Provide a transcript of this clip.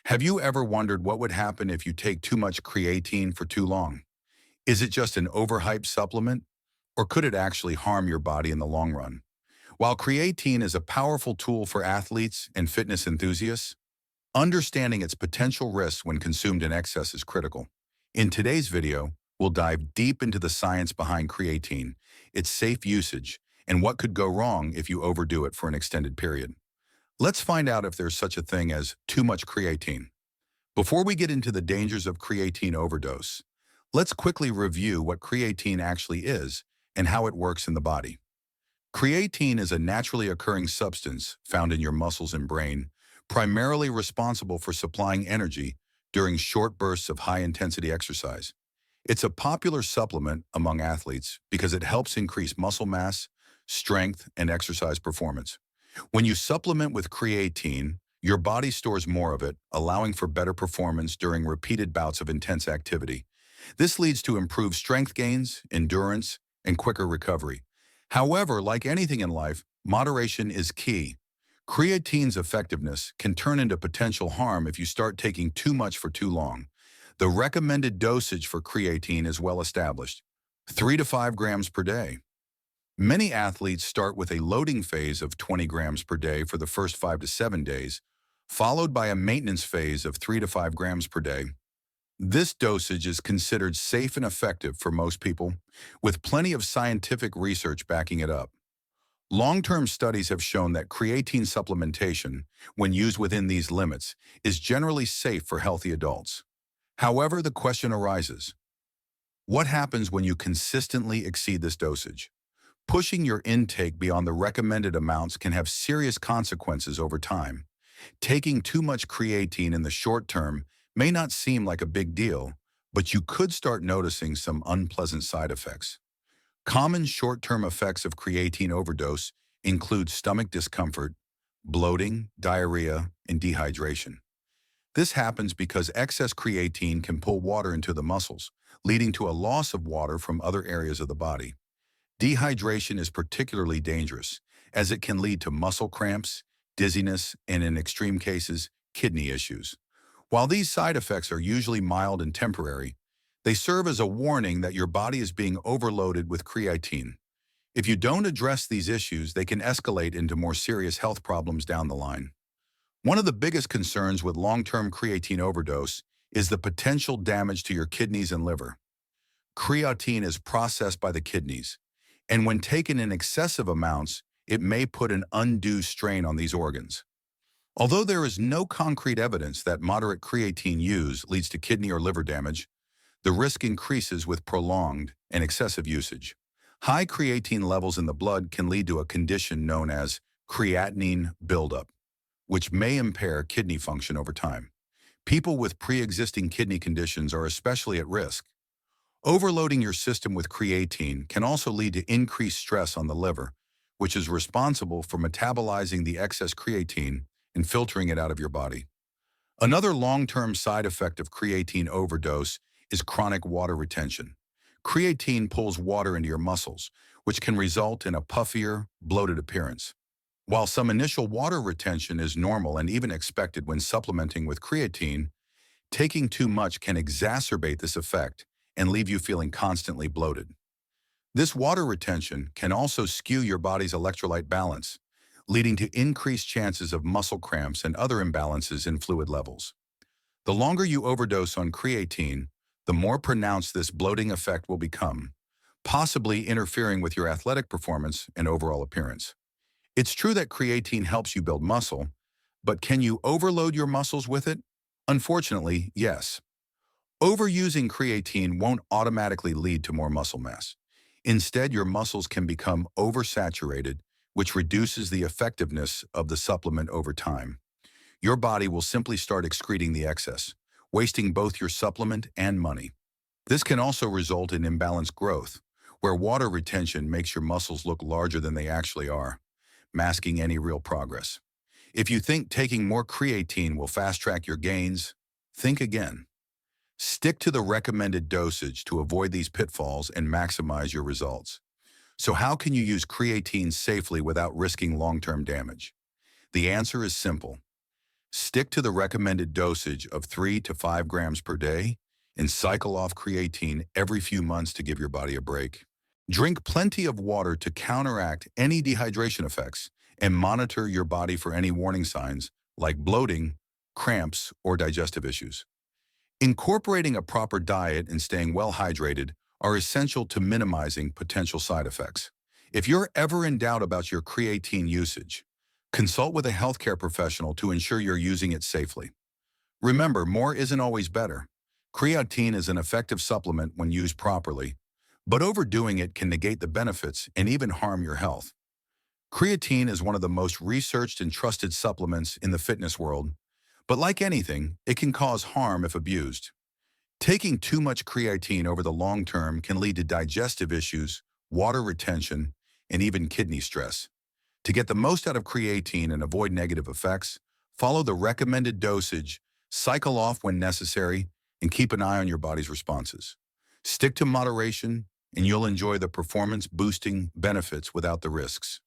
Have you ever wondered what would happen if you take too much creatine for too long? Is it just an overhyped supplement, or could it actually harm your body in the long run? While creatine is a powerful tool for athletes and fitness enthusiasts, understanding its potential risks when consumed in excess is critical. In today's video, we'll dive deep into the science behind creatine, its safe usage, and what could go wrong if you overdo it for an extended period. Let's find out if there's such a thing as too much creatine. Before we get into the dangers of creatine overdose, let's quickly review what creatine actually is and how it works in the body. Creatine is a naturally occurring substance found in your muscles and brain, primarily responsible for supplying energy during short bursts of high-intensity exercise. It's a popular supplement among athletes because it helps increase muscle mass, strength, and exercise performance. When you supplement with creatine, your body stores more of it, allowing for better performance during repeated bouts of intense activity. This leads to improved strength gains, endurance, and quicker recovery. However, like anything in life, moderation is key. Creatine's effectiveness can turn into potential harm if you start taking too much for too long. The recommended dosage for creatine is well established, 3 to 5 grams per day. Many athletes start with a loading phase of 20 grams per day for the first 5 to 7 days, followed by a maintenance phase of 3 to 5 grams per day. This dosage is considered safe and effective for most people, with plenty of scientific research backing it up. Long-term studies have shown that creatine supplementation, when used within these limits, is generally safe for healthy adults. However, the question arises, what happens when you consistently exceed this dosage? Pushing your intake beyond the recommended amounts can have serious consequences over time. Taking too much creatine in the short term may not seem like a big deal, but you could start noticing some unpleasant side effects. Common short-term effects of creatine overdose include stomach discomfort, bloating, diarrhea, and dehydration. This happens because excess creatine can pull water into the muscles, leading to a loss of water from other areas of the body. Dehydration is particularly dangerous, as it can lead to muscle cramps, dizziness, and in extreme cases, kidney issues. While these side effects are usually mild and temporary, they serve as a warning that your body is being overloaded with creatine. If you don't address these issues, they can escalate into more serious health problems down the line. One of the biggest concerns with long-term creatine overdose is the potential damage to your kidneys and liver. Creatine is processed by the kidneys, and when taken in excessive amounts, it may put an undue strain on these organs. Although there is no concrete evidence that moderate creatine use leads to kidney or liver damage, the risk increases with prolonged and excessive usage. High creatine levels in the blood can lead to a condition known as creatinine buildup, which may impair kidney function over time. People with pre-existing kidney conditions are especially at risk. Overloading your system with creatine can also lead to increased stress on the liver, which is responsible for metabolizing the excess creatine and filtering it out of your body. Another long-term side effect of creatine overdose is chronic water retention. Creatine pulls water into your muscles, which can result in a puffier, bloated appearance. While some initial water retention is normal and even expected when supplementing with creatine, taking too much can exacerbate this effect and leave you feeling constantly bloated. This water retention can also skew your body's electrolyte balance, leading to increased chances of muscle cramps and other imbalances in fluid levels. The longer you overdose on creatine, the more pronounced this bloating effect will become, possibly interfering with your athletic performance and overall appearance. It's true that creatine helps you build muscle, but can you overload your muscles with it? Unfortunately, yes. Overusing creatine won't automatically lead to more muscle mass. Instead, your muscles can become oversaturated, which reduces the effectiveness of the supplement over time. Your body will simply start excreting the excess, wasting both your supplement and money. This can also result in imbalanced growth, where water retention makes your muscles look larger than they actually are, masking any real progress. If you think taking more creatine will fast-track your gains, think again. Stick to the recommended dosage to avoid these pitfalls and maximize your results. So how can you use creatine safely without risking long-term damage? The answer is simple. Stick to the recommended dosage of 3 to 5 grams per day and cycle off creatine every few months to give your body a break. Drink plenty of water to counteract any dehydration effects and monitor your body for any warning signs like bloating, cramps, or digestive issues. Incorporating a proper diet and staying well hydrated are essential to minimizing potential side effects. If you're ever in doubt about your creatine usage, consult with a healthcare professional to ensure you're using it safely. Remember, more isn't always better. Creatine is an effective supplement when used properly, but overdoing it can negate the benefits and even harm your health. Creatine is one of the most researched and trusted supplements in the fitness world, but like anything, it can cause harm if abused. Taking too much creatine over the long term can lead to digestive issues, water retention, and even kidney stress. To get the most out of creatine and avoid negative effects, follow the recommended dosage, cycle off when necessary, and keep an eye on your body's responses. Stick to moderation, and you'll enjoy the performance-boosting benefits without the risks.